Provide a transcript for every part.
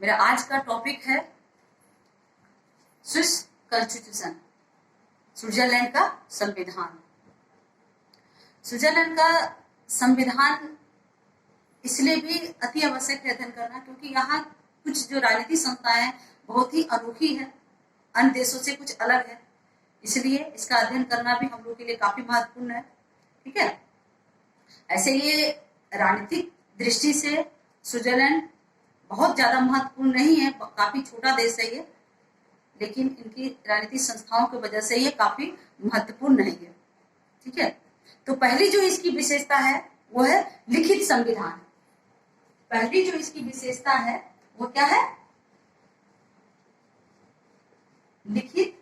मेरा आज का टॉपिक है स्विस कॉन्स्टिट्यूशन, स्विट्जरलैंड का संविधान। स्विट्जरलैंड का संविधान इसलिए भी अति आवश्यक है अध्ययन करना क्योंकि यहाँ कुछ जो राजनीतिक संस्थाएं हैं बहुत ही अनोखी है, अन्य देशों से कुछ अलग है, इसलिए इसका अध्ययन करना भी हम लोग के लिए काफी महत्वपूर्ण है। ठीक है, ऐसे ये राजनीतिक दृष्टि से स्विट्जरलैंड बहुत ज्यादा महत्वपूर्ण नहीं है, काफी छोटा देश है ये, लेकिन इनकी राजनीतिक संस्थाओं की वजह से ये काफी महत्वपूर्ण नहीं है। ठीक है, तो पहली जो इसकी विशेषता है वो है लिखित संविधान। पहली जो इसकी विशेषता है वो क्या है? लिखित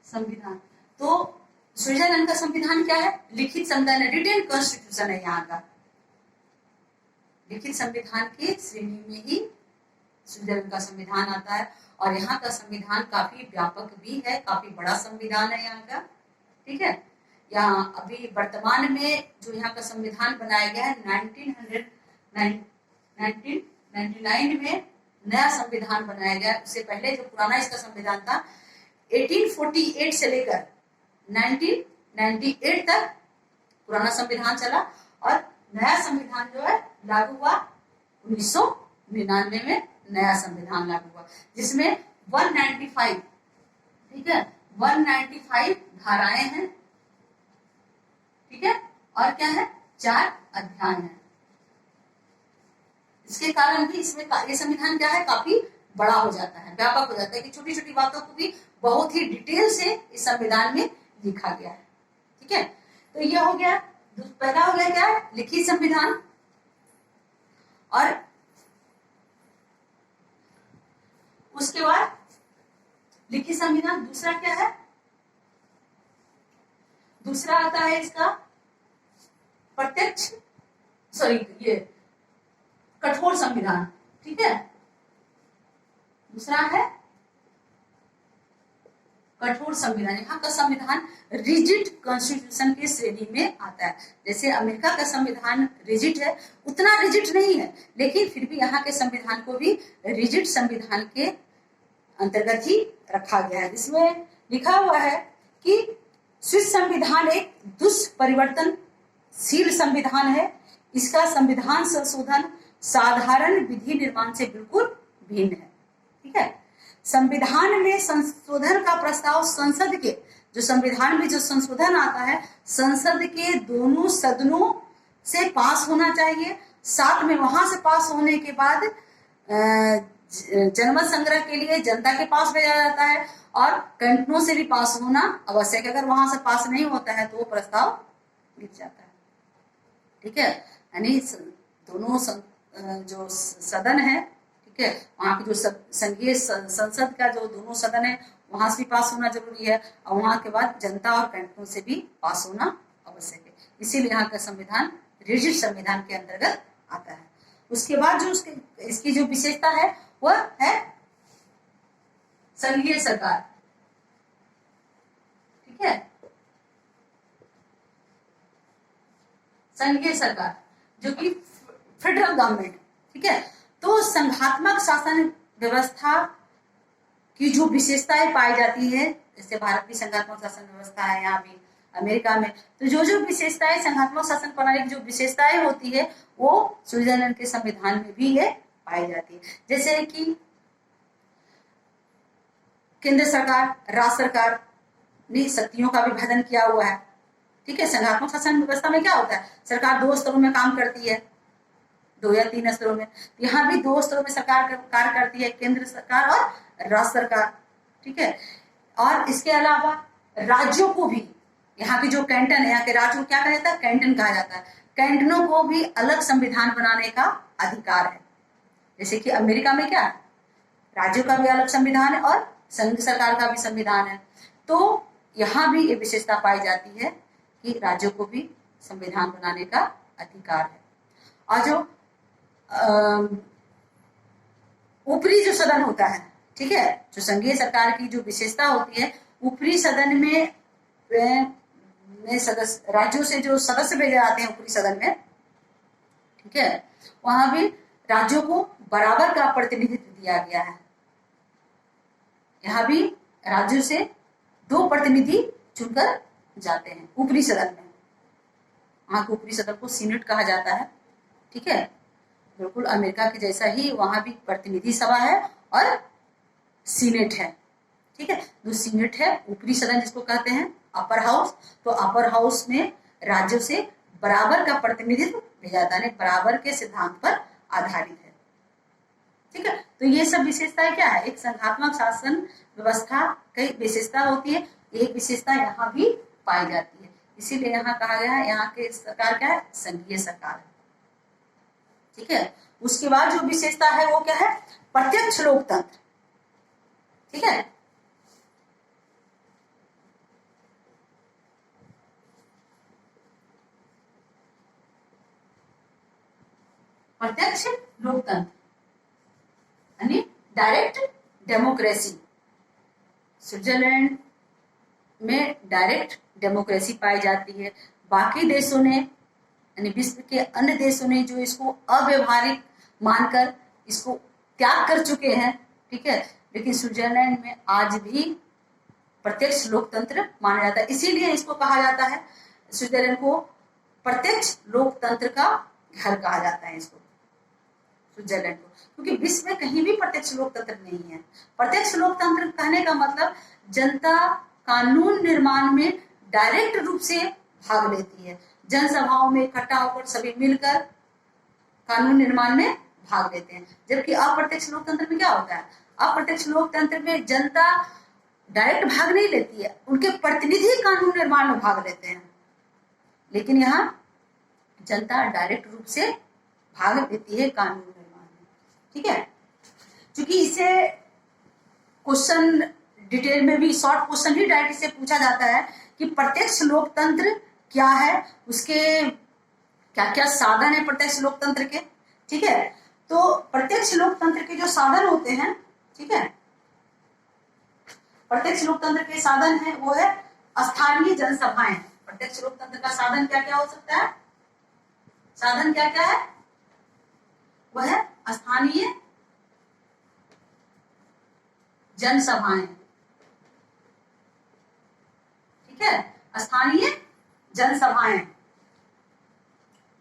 संविधान। तो स्विट्जरलैंड का संविधान क्या है? लिखित संविधान, रिटेन कॉन्स्टिट्यूशन है यहाँ का। लिखित संविधान की श्रेणी में ही स्विट्जरलैंड का संविधान आता है और यहाँ का संविधान काफी व्यापक भी है, काफी बड़ा संविधान है यहाँ का। ठीक है, यहाँ अभी वर्तमान में जो यहाँ का संविधान बनाया गया है 1999 में नया संविधान बनाया गया। उससे पहले जो पुराना इसका संविधान था 1848 से लेकर 1998 तक पुराना संविधान चला और नया संविधान जो है लागू हुआ 1999 में। नया संविधान लागू हुआ जिसमें 195, ठीक है, 195 धाराएं हैं। ठीक है, और क्या है? 4 अध्याय हैं। इसके कारण भी इसमें ये संविधान क्या है? काफी बड़ा हो जाता है, व्यापक हो जाता है कि छोटी छोटी बातों को भी बहुत ही डिटेल से इस संविधान में लिखा गया है। ठीक है, तो ये हो गया, पहला हो गया क्या? लिखित संविधान। और उसके बाद लिखित संविधान दूसरा क्या है? दूसरा आता है इसका प्रत्यक्ष, ये कठोर संविधान। ठीक है, दूसरा है कठोर संविधान। यहाँ का संविधान रिजिड कॉन्स्टिट्यूशन की श्रेणी में आता है। जैसे अमेरिका का संविधान रिजिड है, उतना रिजिड नहीं है, लेकिन फिर भी यहाँ के संविधान को भी रिजिड संविधान के अंतर्गत ही रखा गया है। इसमें लिखा हुआ है कि स्विस संविधान एक दुष्परिवर्तनशील संविधान है। इसका संविधान संशोधन साधारण विधि निर्माण से बिल्कुल भिन्न है। ठीक है, संविधान में संशोधन का प्रस्ताव संसद के, जो संविधान में जो संशोधन आता है, संसद के दोनों सदनों से पास होना चाहिए। साथ में वहां से पास होने के बाद जनमत संग्रह के लिए जनता के पास भेजा जाता है और कैंटनों से भी पास होना आवश्यक है। अगर वहां से पास नहीं होता है तो वो प्रस्ताव गिर जाता है। ठीक है, यानी दोनों जो सदन है, ठीक है, वहां की जो संघीय संसद का जो दोनों सदन है वहां से भी पास होना जरूरी है और वहां के बाद जनता और कैंटनों से भी पास होना आवश्यक है। इसीलिए यहाँ का संविधान रिजिड संविधान के अंतर्गत आता है। उसके बाद जो इसकी जो विशेषता है वह है संघीय सरकार। ठीक है, संघीय सरकार जो कि फेडरल गवर्नमेंट। ठीक है, तो संघात्मक शासन व्यवस्था की जो विशेषताएं पाई जाती है, जैसे भारत की संघात्मक शासन व्यवस्था है, यहाँ भी अमेरिका में, तो जो विशेषताएं संघात्मक शासन प्रणाली की जो विशेषताएं होती है वो स्विट्जरलैंड के संविधान में भी ये पाई जाती है। जैसे कि केंद्र सरकार, राज्य सरकार ने शक्तियों का विभाजन किया हुआ है। ठीक है, संघात्मक शासन व्यवस्था में क्या होता है? सरकार 2 स्तरों में काम करती है, 2 या 3 स्तरों में। यहाँ भी 2 स्तरों में सरकार कार्य करती है, केंद्र सरकार और राज्य सरकार। ठीक है, और इसके अलावा राज्यों को भी, यहाँ की जो कैंटन है, यहाँ के राज्य को क्या कहा जाता है? कैंटन कहा जाता है। कैंटनों को भी अलग संविधान बनाने का अधिकार है। जैसे कि अमेरिका में क्या, राज्यों का भी अलग संविधान है और संघ सरकार का भी संविधान है। तो यहाँ भी ये विशेषता पाई जाती है कि राज्यों को भी संविधान बनाने का अधिकार है। और जो ऊपरी जो सदन होता है, ठीक है, जो संघीय सरकार की जो विशेषता होती है, ऊपरी सदन में सदस्य, राज्यों से जो सदस्य भेजे जाते हैं ऊपरी सदन में, ठीक है, वहां भी राज्यों को बराबर का प्रतिनिधित्व दिया गया है। यहाँ भी राज्यों से 2 प्रतिनिधि चुनकर जाते हैं ऊपरी सदन में। वहां के ऊपरी सदन को सीनेट कहा जाता है। ठीक है, बिल्कुल अमेरिका के जैसा ही वहां भी प्रतिनिधि सभा है और सीनेट है। ठीक है, जो सीनेट है ऊपरी सदन जिसको कहते हैं अपर हाउस, तो अपर हाउस में राज्यों से बराबर का प्रतिनिधित्व भेजा जाता है, बराबर के सिद्धांत पर आधारित है। ठीक है, तो ये सब विशेषताएं क्या है, एक संघात्मक शासन व्यवस्था कई विशेषता होती है, एक विशेषता यहाँ भी पाई जाती है। इसीलिए यहाँ कहा गया है यहाँ के सरकार क्या है, संघीय सरकार है। ठीक है, उसके बाद जो विशेषता है वो क्या है, प्रत्यक्ष लोकतंत्र। ठीक है, प्रत्यक्ष लोकतंत्र यानी डायरेक्ट डेमोक्रेसी। स्विट्जरलैंड में डायरेक्ट डेमोक्रेसी पाई जाती है। बाकी देशों ने यानी विश्व के अन्य देशों ने जो इसको अव्यवहारिक मानकर इसको त्याग कर चुके हैं। ठीक है, लेकिन स्विट्जरलैंड में आज भी प्रत्यक्ष लोकतंत्र माना जाता है। इसीलिए इसको कहा जाता है, स्विट्जरलैंड को प्रत्यक्ष लोकतंत्र का घर कहा जाता है इसको, स्विट्जरलैंड को, क्योंकि विश्व में कहीं भी प्रत्यक्ष लोकतंत्र नहीं है। प्रत्यक्ष लोकतंत्र कहने का मतलब जनता कानून निर्माण में डायरेक्ट रूप से भाग लेती है। जनसभाओं में इकट्ठा होकर सभी मिलकर कानून निर्माण में भाग लेते हैं। जबकि अप्रत्यक्ष लोकतंत्र में क्या होता है, अप्रत्यक्ष लोकतंत्र में जनता डायरेक्ट भाग नहीं लेती है, उनके प्रतिनिधि कानून निर्माण में भाग लेते हैं। लेकिन यहाँ जनता डायरेक्ट रूप से भाग लेती है कानून निर्माण में। ठीक है, क्योंकि इसे क्वेश्चन डिटेल में भी शॉर्ट क्वेश्चन ही डायरेक्ट से पूछा जाता है कि प्रत्यक्ष लोकतंत्र क्या है, उसके क्या क्या साधन है प्रत्यक्ष लोकतंत्र के। ठीक है, तो प्रत्यक्ष लोकतंत्र के जो साधन होते हैं, ठीक है, प्रत्यक्ष लोकतंत्र के साधन है वो है स्थानीय जनसभाएं। प्रत्यक्ष लोकतंत्र का साधन क्या क्या हो सकता है, साधन क्या क्या है, वह है स्थानीय जनसभाएं। ठीक है, स्थानीय जनसभाएं।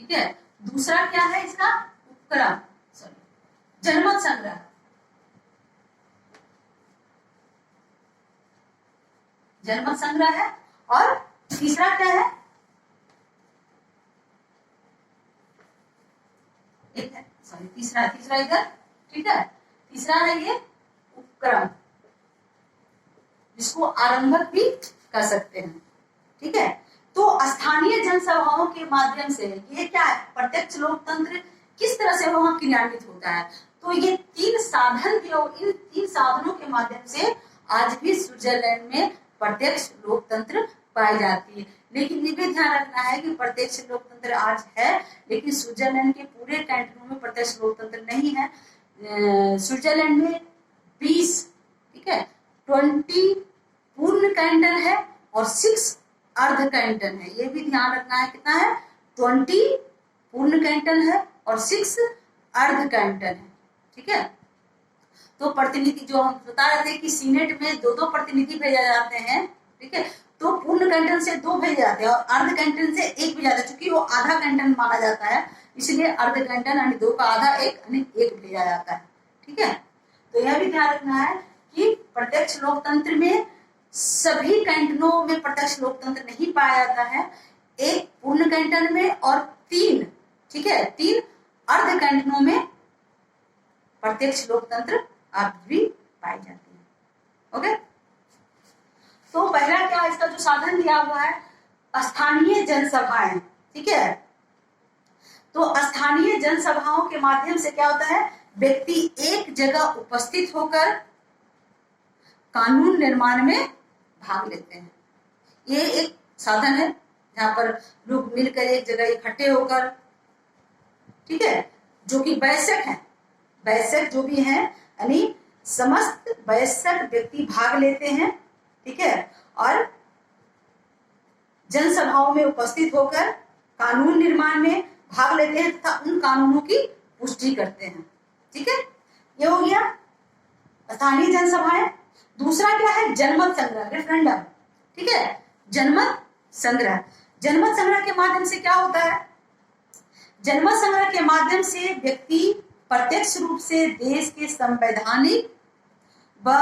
ठीक है, दूसरा क्या है इसका उपक्रम, जनमत संग्रह। जनमत संग्रह है। और तीसरा क्या है, एक है सॉरी तीसरा इधर। ठीक है, तीसरा है ये उपक्रम, जिसको आरंभक भी कर सकते हैं। ठीक है, तो स्थानीय जनसभाओं के माध्यम से ये क्या है, प्रत्यक्ष लोकतंत्र किस तरह से वहां क्रियान्वित होता है। तो ये 3 साधन थे और इन 3 साधनों के माध्यम से आज भी स्विट्जरलैंड में प्रत्यक्ष लोकतंत्र पाई जाती है। लेकिन ये भी ध्यान रखना है कि प्रत्यक्ष लोकतंत्र आज है, लेकिन स्विट्जरलैंड के पूरे कैंटनों में प्रत्यक्ष लोकतंत्र नहीं है। स्विट्जरलैंड में 20 ठीक है 20 पूर्ण कैंटन है और 6 अर्ध कैंटन है। ये भी ध्यान रखना है, कितना है, 20 पूर्ण कैंटन है और 6 अर्ध कैंटन है। ठीक है, तो प्रतिनिधि जो हम बता रहे थे कि सीनेट में 2-2 प्रतिनिधि भेजे जाते हैं। ठीक है, तो पूर्ण कैंटन से 2 भेजे जाते हैं और अर्ध कैंटन से 1 भेजा जाता है, क्योंकि वो आधा कैंटन माना जाता है, इसलिए अर्ध कैंटन यानी 2 का आधा 1 यानी 1 भेजा जाता है। ठीक है, तो यह भी ध्यान रखना है कि प्रत्यक्ष लोकतंत्र में सभी कैंटनों में प्रत्यक्ष लोकतंत्र नहीं पाया जाता है। 1 पूर्ण कैंटन में और 3 ठीक है 3 अर्ध कैंटनों में प्रत्यक्ष लोकतंत्र आज भी पाई जाती है। ओके, तो पहला क्या इसका जो साधन दिया हुआ है, स्थानीय जनसभाएं। ठीक है, तो स्थानीय जनसभाओं के माध्यम से क्या होता है, व्यक्ति एक जगह उपस्थित होकर कानून निर्माण में भाग लेते हैं। ये एक साधन है जहां पर लोग मिलकर एक जगह इकट्ठे होकर, ठीक है, जो कि वयस्क हैं, वयस्क जो भी हैं यानी समस्त वयस्क व्यक्ति भाग लेते हैं। ठीक है, और जनसभाओं में उपस्थित होकर कानून निर्माण में भाग लेते हैं तथा उन कानूनों की पुष्टि करते हैं। ठीक है, ये हो गया स्थानीय जनसभाएं। दूसरा क्या है, जनमत संग्रह, रेफरेंडम। ठीक है, जनमत संग्रह। जनमत संग्रह के माध्यम से क्या होता है, जनमत संग्रह के माध्यम से व्यक्ति प्रत्यक्ष रूप से देश के संवैधानिक व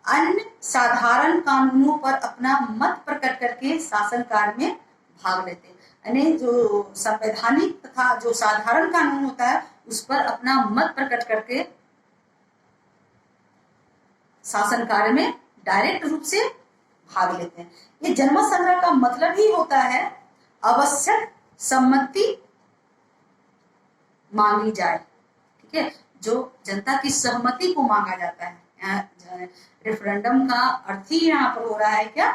अन्य साधारण कानूनों पर अपना मत प्रकट करके शासन कार्य में भाग लेते हैं। यानी जो संवैधानिक तथा जो साधारण कानून होता है उस पर अपना मत प्रकट करके शासन कार्य में डायरेक्ट रूप से भाग लेते हैं। ये जनमत संग्रह का मतलब ही होता है आवश्यक सम्मति मांगी जाए। ठीक है, जो जनता की सहमति को मांगा जाता है। रेफरेंडम का अर्थ ही यहाँ पर हो रहा है क्या,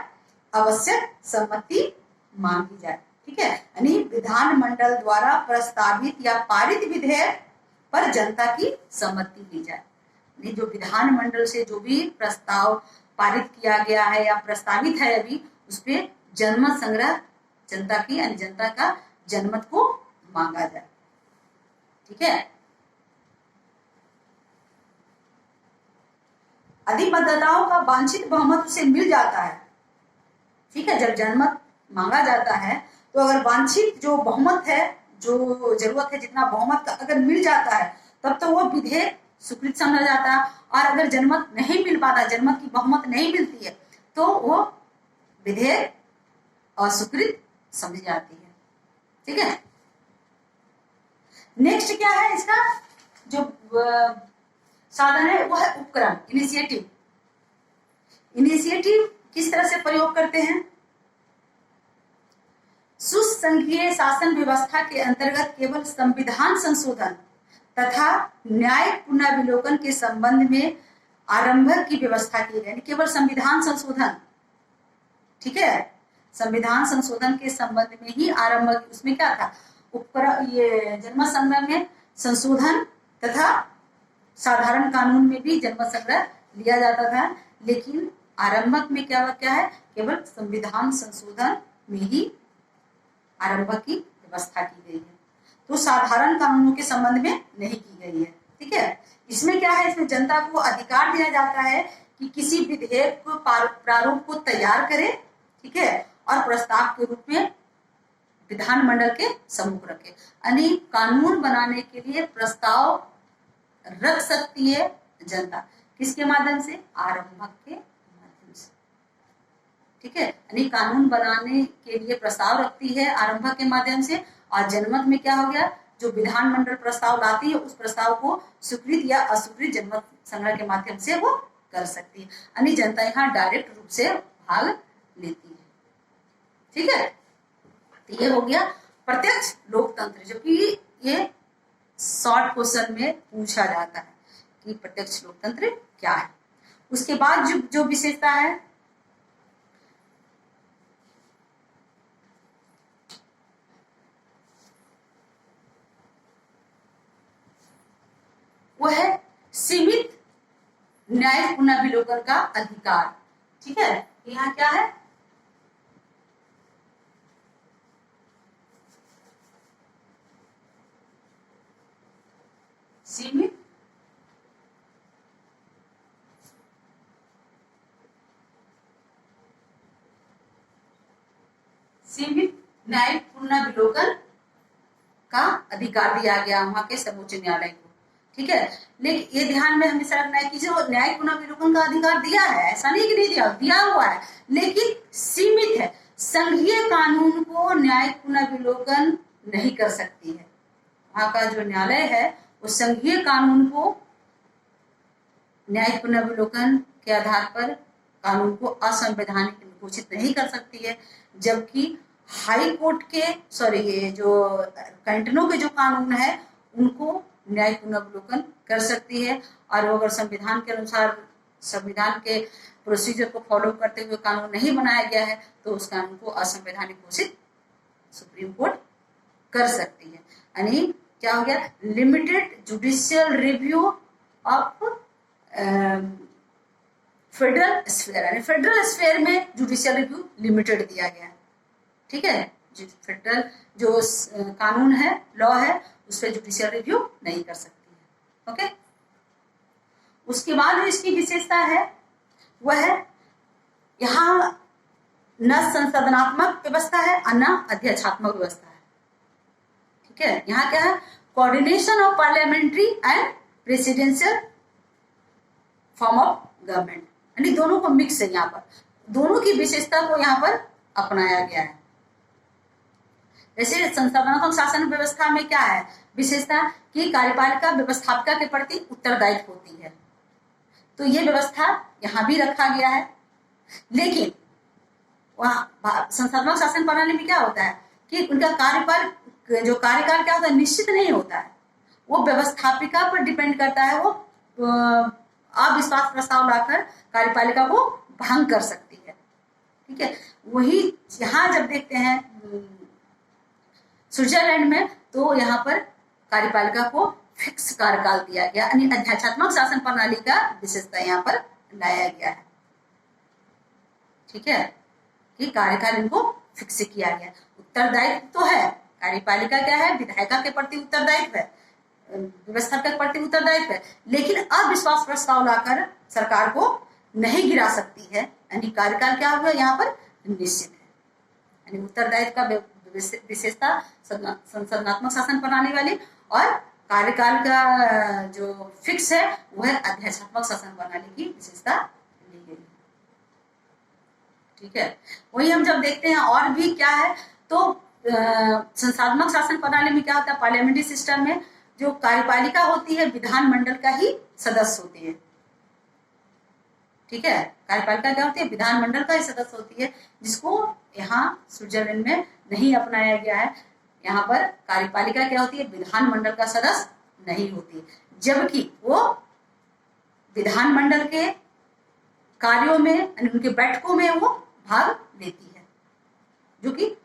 आवश्यक सम्मति मांगी जाए। ठीक है, यानी विधानमंडल द्वारा प्रस्तावित या पारित विधेयक पर जनता की सहमति ली जाए। जो विधानमंडल से जो भी प्रस्ताव पारित किया गया है या प्रस्तावित है अभी, उस पे जनमत संग्रह जनता की यानी जनता का जनमत को मांगा जाए। ठीक है, यदि मतदाताओं का वांछित बहुमत उसे मिल जाता है। ठीक है, जब जनमत मांगा जाता है तो अगर वांछित जो बहुमत है, जो जरूरत है जितना बहुमत का अगर मिल जाता है तब तो वो विधेयक स्वीकृत समझा जाता है। और अगर जनमत नहीं मिल पाता, जनमत की बहुमत नहीं मिलती है तो वो विधेयक अस्वीकृत समझी जाती है। ठीक है, नेक्स्ट क्या है, इसका जो साधन है वो है उपक्रम, इनिशिएटिव। इनिशिएटिव किस तरह से प्रयोग करते हैं, सुसंघीय शासन व्यवस्था के अंतर्गत केवल संविधान संशोधन तथा न्यायिक पुनर्विलोकन के संबंध में आरंभक की व्यवस्था की गई। केवल संविधान संशोधन, ठीक है, संविधान संशोधन के संबंध में ही आरंभक, उसमें क्या था, ये जनमत संग्रह में संशोधन तथा साधारण कानून में भी जनमत संग्रह लिया जाता था, लेकिन आरंभक में क्या है, केवल संविधान संशोधन में ही आरंभक की व्यवस्था की गई है, तो साधारण कानूनों के संबंध में नहीं की गई है। ठीक है, इसमें क्या है, इसमें जनता को अधिकार दिया जाता है कि किसी विधेयक को प्रारूप को तैयार करे, ठीक है, और प्रस्ताव के रूप में विधानमंडल के सम्मुख रखे। यानी कानून बनाने के लिए प्रस्ताव रख सकती है जनता, किसके माध्यम से, आरंभक के माध्यम से। ठीक है, यानी कानून बनाने के लिए प्रस्ताव रखती है आरंभक के माध्यम से, और जनमत में क्या हो गया, जो विधानमंडल प्रस्ताव लाती है उस प्रस्ताव को स्वीकृत या अस्वीकृत जनमत संग्रह के माध्यम से वो कर सकती है। यानी जनता यहाँ डायरेक्ट रूप से भाग लेती है। ठीक है, तो ये हो गया प्रत्यक्ष लोकतंत्र, जो कि ये शॉर्ट क्वेश्चन में पूछा जाता है कि प्रत्यक्ष लोकतंत्र क्या है। उसके बाद जो विशेषता है वो है सीमित न्यायिक पुनर्विलोकन का अधिकार। ठीक है, यहाँ क्या है, सीमित न्यायिक पुनर्विलोकन का अधिकार दिया गया वहां के सर्वोच्च न्यायालय को। ठीक है, लेकिन ये ध्यान में हमेशा रखना है कि जो न्यायिक पुनर्विलोकन का अधिकार दिया है, ऐसा नहीं कि नहीं दिया हुआ है, लेकिन सीमित है। संघीय कानून को न्यायिक पुनर्विलोकन नहीं कर सकती है। वहां का जो न्यायालय है वो संघीय कानून को न्यायिक पुनर्विलोकन के आधार पर कानून को असंवैधानिक घोषित नहीं कर सकती है, जबकि हाई कोर्ट के ये जो कैंटनों के जो कानून है उनको न्यायिक पुनर्विलोकन कर सकती है। और वो अगर संविधान के अनुसार, संविधान के प्रोसीजर को फॉलो करते हुए कानून नहीं बनाया गया है तो उस कानून को असंवैधानिक घोषित सुप्रीम कोर्ट कर सकती है। यानी क्या हो गया, limited judicial review of federal sphere, यानी फेडरल स्फीयर में जुडिशियल रिव्यू लिमिटेड दिया गया है। ठीक है, फेडरल जो कानून है, लॉ है, उस पर जुडिशियल रिव्यू नहीं कर सकती है। ओके, उसके बाद जो इसकी विशेषता है वह है यहाँ न संसदनात्मक व्यवस्था है और न अध्यक्षात्मक व्यवस्था है। ठीक है, यहाँ क्या है, coordination of parliamentary and presidential form of government, यानी दोनों को मिक्स है। यहाँ पर दोनों की विशेषता को यहाँ पर अपनाया गया है। जैसे संसदनात्मक शासन व्यवस्था में क्या है विशेषता, कि कार्यपालिका व्यवस्थापिका के प्रति उत्तरदायित्व होती है, तो ये व्यवस्था यहाँ भी रखा गया है। लेकिन वहाँ संसदनात्मक शासन प्रणाली में क्या होता है कि उनका जो कार्यकाल क्या होता है निश्चित नहीं होता है, वो व्यवस्थापिका पर डिपेंड करता है। वो अविश्वास प्रस्ताव लाकर कार्यपालिका को भंग कर सकती है। ठीक है, वही यहाँ जब देखते हैं स्विट्जरलैंड में, तो यहाँ पर कार्यपालिका को फिक्स कार्यकाल दिया गया, यानी अध्यक्षात्मक शासन प्रणाली का विशेषता यहाँ पर लाया गया है। ठीक है, कि कार्यकाल इनको फिक्स किया गया। उत्तरदायित्व तो है, कार्यपालिका क्या है, विधायिका के प्रति उत्तरदायित्व है, व्यवस्थापिका के प्रति उत्तरदायित्व है, लेकिन अविश्वास प्रस्ताव लाकर सरकार को नहीं गिरा सकती है, यानी कार्यकाल क्या हुआ यहाँ पर निश्चित है। यानी उत्तरदायित्व का विशेषता संसदनात्मक शासन प्रणाली वाली, और कार्यकाल का जो फिक्स है वह अध्यक्षात्मक शासन प्रणाली की विशेषता ली गई। ठीक है, वही हम जब देखते हैं और भी क्या है, तो संसदनात्मक शासन प्रणाली में क्या होता है, पार्लियामेंट्री सिस्टम में जो कार्यपालिका होती है विधानमंडल का ही सदस्य होती है। ठीक है, कार्यपालिका क्या होती है, विधानमंडल का ही सदस्य होती है, जिसको यहाँ स्विट्जरलैंड में नहीं अपनाया गया है। यहाँ पर कार्यपालिका क्या होती है, विधानमंडल का सदस्य नहीं होती, जबकि वो विधानमंडल के कार्यों में, उनके बैठकों में वो भाग लेती है। जो कि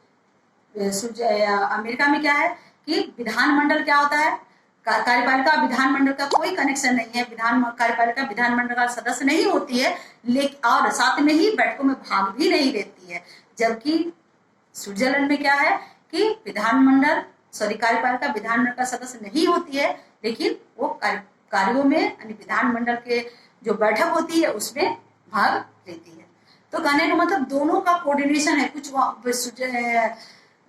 अमेरिका में क्या है कि विधानमंडल क्या होता है, कार्यपालिका विधानमंडल का कोई कनेक्शन नहीं है, कार्यपालिका विधानमंडल का सदस्य नहीं होती है, लेकिन और साथ में ही बैठकों में भाग भी नहीं लेती है। जबकि स्विट्जरलैंड में क्या है कि कार्यपालिका विधानमंडल का सदस्य नहीं होती है, लेकिन वो कार्यों में, यानी विधानमंडल के जो बैठक होती है उसमें भाग लेती है। तो कहने का मतलब दोनों का कोऑर्डिनेशन है। कुछ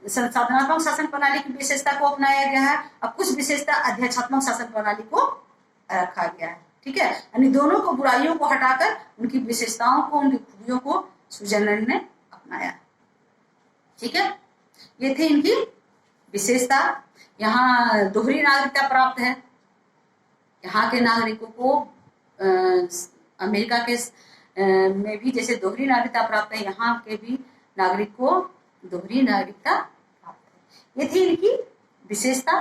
संसाधनात्मक शासन प्रणाली की विशेषता को अपनाया गया है और कुछ विशेषता अध्यक्षात्मक शासन प्रणाली को रखा गया है। ठीक है, यानी दोनों को बुराइयों को हटाकर उनकी विशेषताओं को, उनकी खूबियों को स्विट्जरलैंड ने अपनाया। ठीक है, ये थी इनकी विशेषता। यहाँ दोहरी नागरिकता प्राप्त है, यहाँ के नागरिकों को अमेरिका के में भी जैसे दोहरी नागरिकता प्राप्त है, यहाँ के भी नागरिक को दोहरी नागरिकता प्राप्त है। ये थी इनकी विशेषता।